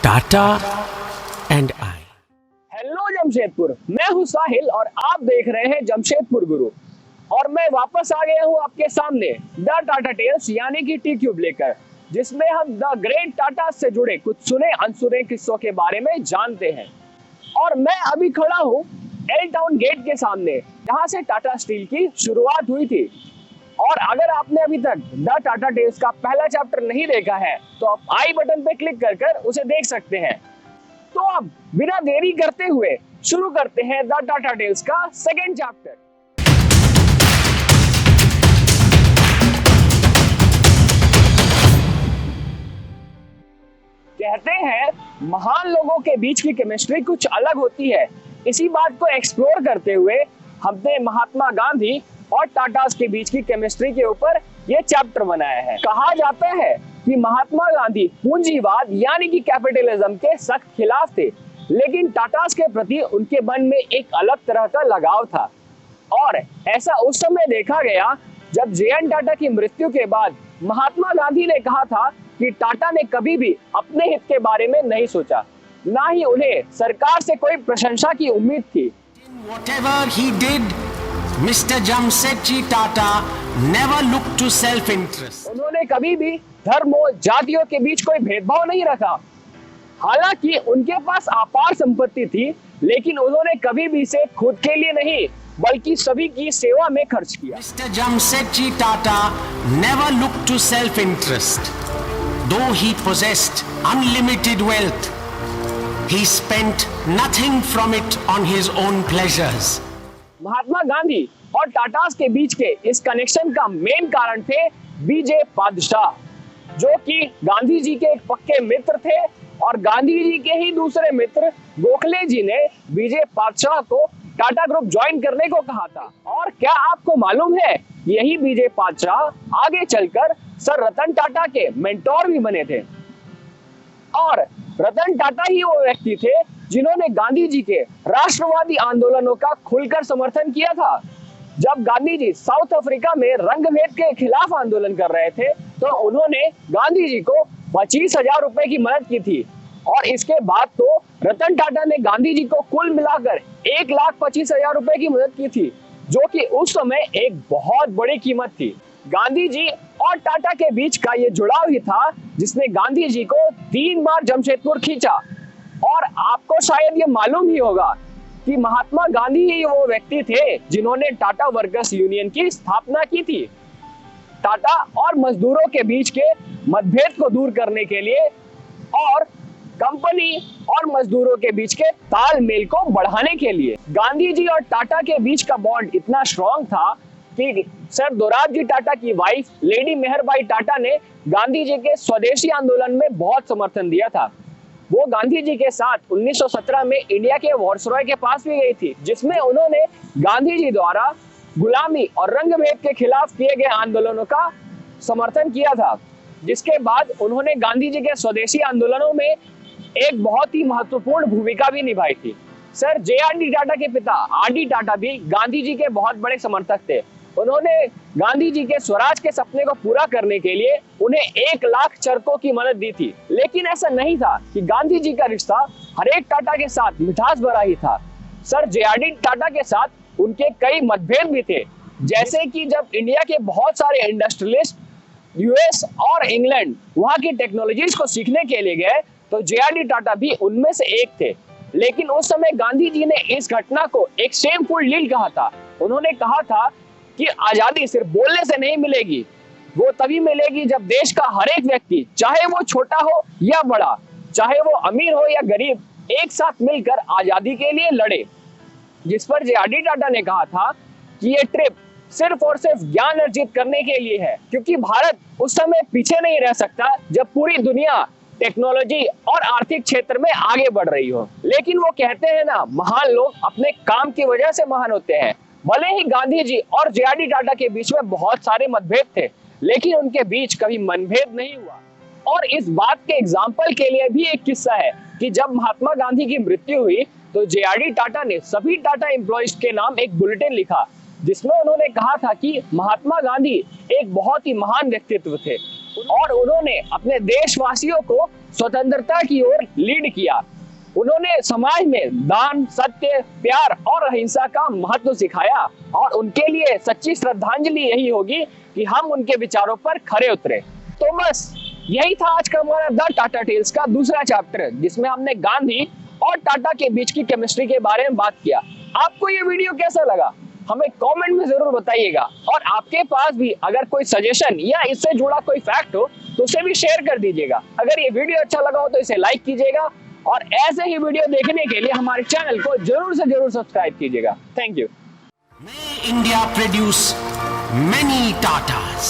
Tata and I. Hello Jamshedpur, मैं हूं साहिल और आप देख रहे हैं जमशेदपुर गुरु। और मैं वापस आ गया हूं आपके सामने द टाटा टेल्स यानी कि टी क्यूब लेकर, जिसमें हम द ग्रेट टाटा से जुड़े कुछ सुने अनसुने किस्सों के बारे में जानते हैं। और मैं अभी खड़ा हूं एल टाउन गेट के सामने, जहां से टाटा स्टील की शुरुआत हुई थी। और अगर आपने अभी तक द टाटा टेल्स का पहला चैप्टर नहीं देखा है तो आप आई बटन पे क्लिक कर उसे देख सकते हैं। तो अब बिना देरी करते हुए शुरू करते हैं द टाटा टेल्स का सेकंड चैप्टर। कहते हैं महान लोगों के बीच की केमिस्ट्री कुछ अलग होती है। इसी बात को एक्सप्लोर करते हुए हमने महात्मा गांधी और टाटास के बीच की केमिस्ट्री के ऊपर ये चैप्टर बनाया है। कहा जाता है कि महात्मा गांधी पूंजीवाद यानी कि कैपिटलिज्म के सख्त खिलाफ थे, लेकिन टाटास के प्रति उनके मन में एक अलग तरह का लगाव था। और ऐसा उस समय देखा गया जब जे.एन. टाटा की मृत्यु के बाद महात्मा गांधी ने कहा था कि टाटा ने कभी भी अपने हित के बारे में नहीं सोचा, ना ही उन्हें सरकार से कोई प्रशंसा की उम्मीद थी। Whatever he did, Mr. Jamsetji Tata never looked to self-interest. उन्होंने कभी भी धर्मों जातियों के बीच कोई भेदभाव नहीं रखा। हालांकि उनके पास अपार संपत्ति थी, लेकिन उन्होंने कभी भी इसे खुद के लिए नहीं बल्कि सभी की सेवा में खर्च किया। Mr. Jamsetji Tata never looked to self-interest. Though he possessed unlimited wealth, he spent nothing from it on his own pleasures. Mahatma Gandhi और टाटास के बीच के इस कनेक्शन का मेन कारण थे बीजे पातशाह, जो कि गांधी जी के एक पक्के मित्र थे। और गांधी जी के ही दूसरे मित्र गोखले जी ने बीजे पातशाह को टाटा ग्रुप ज्वाइन करने को कहा था। और क्या आपको मालूम है, यही बीजे पातशाह आगे चलकर सर रतन टाटा के मेंटोर भी बने थे। और रतन टाटा ही वो व्यक्ति थे जिन्होंने गांधी जी के राष्ट्रवादी आंदोलनों का खुलकर समर्थन किया था। जब गांधी जी साउथ अफ्रीका में रंगभेद के खिलाफ आंदोलन कर रहे थे तो उन्होंने गांधी जी को 25,000 रुपए की मदद की थी। और इसके बाद तो रतन टाटा ने गांधी जी को कुल मिलाकर 1,25,000 रुपए की मदद की थी, जो कि उस समय एक बहुत बड़ी कीमत थी। गांधी जी और टाटा के बीच का ये जुड़ाव ही था जिसने गांधी जी को 3 बार जमशेदपुर खींचा। और आपको शायद ये मालूम ही होगा कि महात्मा गांधी ही वो व्यक्ति थे जिन्होंने टाटा वर्कर्स यूनियन की स्थापना की थी, टाटा और मजदूरों के बीच के मतभेद को दूर करने के लिए और कंपनी और मजदूरों के बीच के तालमेल को बढ़ाने के लिए। गांधी जी और टाटा के बीच का बॉन्ड इतना स्ट्रॉन्ग था कि सर दोराबजी टाटा की वाइफ लेडी मेहरबाई टाटा ने गांधी जी के स्वदेशी आंदोलन में बहुत समर्थन दिया था। वो गांधी जी के साथ 1917 में इंडिया के वायसरॉय के पास भी गई थी, जिसमें उन्होंने गांधी जी द्वारा गुलामी और रंगभेद के खिलाफ किए गए आंदोलनों का समर्थन किया था। जिसके बाद उन्होंने गांधी जी के स्वदेशी आंदोलनों में एक बहुत ही महत्वपूर्ण भूमिका भी निभाई थी। Sir JRD. टाटा के पिता आर.डी. टाटा भी गांधी जी के बहुत बड़े समर्थक थे। उन्होंने गांधी जी के स्वराज के सपने को पूरा करने के लिए उन्हें 1 लाख चरकों की मदद दी थी। लेकिन ऐसा नहीं था कि गांधी जी का रिश्ता हर एक टाटा के साथ मिठास भरा ही था। Sir JRD. टाटा के साथ उनके कई मतभेद भी थे, जैसे कि जब इंडिया के बहुत सारे इंडस्ट्रियलिस्ट यूएस और इंग्लैंड वहां की टेक्नोलॉजीज को सीखने के लिए गए तो जे.आर.डी. टाटा भी उनमें से एक थे। लेकिन उस समय गांधी जी ने इस घटना को एक शेमफुल डील कहा था। उन्होंने कहा था कि आजादी सिर्फ बोलने से नहीं मिलेगी, वो तभी मिलेगी जब देश का हर एक व्यक्ति, चाहे वो छोटा हो या बड़ा, चाहे वो अमीर हो या गरीब, एक साथ मिलकर आजादी के लिए लड़े। जिस पर जे.आर.डी. टाटा ने कहा था कि ये ट्रिप सिर्फ और सिर्फ ज्ञान अर्जित करने के लिए है, क्योंकि भारत उस समय पीछे नहीं रह सकता जब पूरी दुनिया टेक्नोलॉजी और आर्थिक क्षेत्र में आगे बढ़ रही हो। लेकिन वो कहते हैं ना, महान लोग अपने काम की वजह से महान होते हैं। भले ही गांधी जी और जे.आर.डी. टाटा के बीच में बहुत सारे मतभेद थे, लेकिन उनके बीच कभी मनभेद नहीं हुआ। और इस बात के एग्जाम्पल के लिए भी एक किस्सा है कि जब महात्मा गांधी की मृत्यु हुई तो जे.आर.डी. टाटा ने सभी टाटा एम्प्लॉइज के नाम एक बुलेटिन लिखा, जिसमें उन्होंने कहा था कि महात्मा गांधी एक बहुत ही महान व्यक्तित्व थे। और उन्होंने अपने देशवासियों को स्वतंत्रता की ओर लीड किया। उन्होंने समाज में दान, सत्य, प्यार और अहिंसा का महत्व सिखाया और उनके लिए सच्ची श्रद्धांजलि यही होगी कि हम उनके विचारों पर खरे उतरे। तो बस यही था आज का हमारा द टाटा टेल्स का दूसरा चैप्टर, जिसमें हमने गांधी और टाटा के बीच की केमिस्ट्री के बारे में बात किया। आपको ये वीडियो कैसा लगा हमें कमेंट में जरूर बताइएगा, और आपके पास भी अगर कोई सजेशन या इससे जुड़ा कोई फैक्ट हो तो उसे भी शेयर कर दीजिएगा। अगर ये वीडियो अच्छा लगा हो तो इसे लाइक कीजिएगा, और ऐसे ही वीडियो देखने के लिए हमारे चैनल को जरूर से जरूर सब्सक्राइब कीजिएगा। Thank you. May India produce many Tatas.